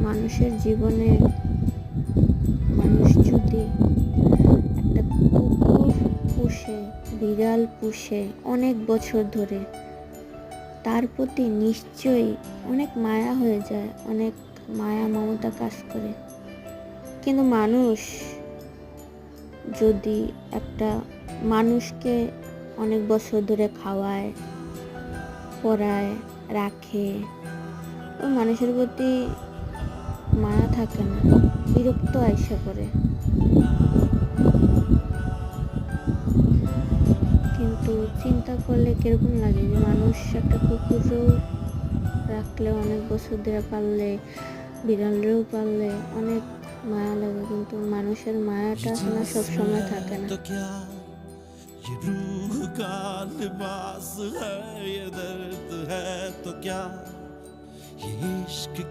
মানুষের জীবনে মানুষ যদি একটা কুকুর পুষে, বিড়াল পুষে অনেক বছর ধরে, তার প্রতি নিশ্চয়ই অনেক মায়া হয়ে যায়, অনেক মায়া মমতা কাজ করে। কিন্তু মানুষ যদি একটা মানুষকে অনেক বছর ধরে খাওয়ায়, পড়ায়, রাখে, ওই মানুষের প্রতি মায়া থাকে না, বিরক্ত আইসা করে। কিন্তু চিন্তা করলে কিরকম লাগে যে মানুষ একটা কুকুরও রাখলে, অনেক বছর ধরে পাললে, বিড়ালেও পাললে অনেক মায়া লাগে, কিন্তু মানুষের মায়াটা না সবসময় থাকে না। ये रूह का लिबास है, ये दर्द है तो क्या, ये इश्क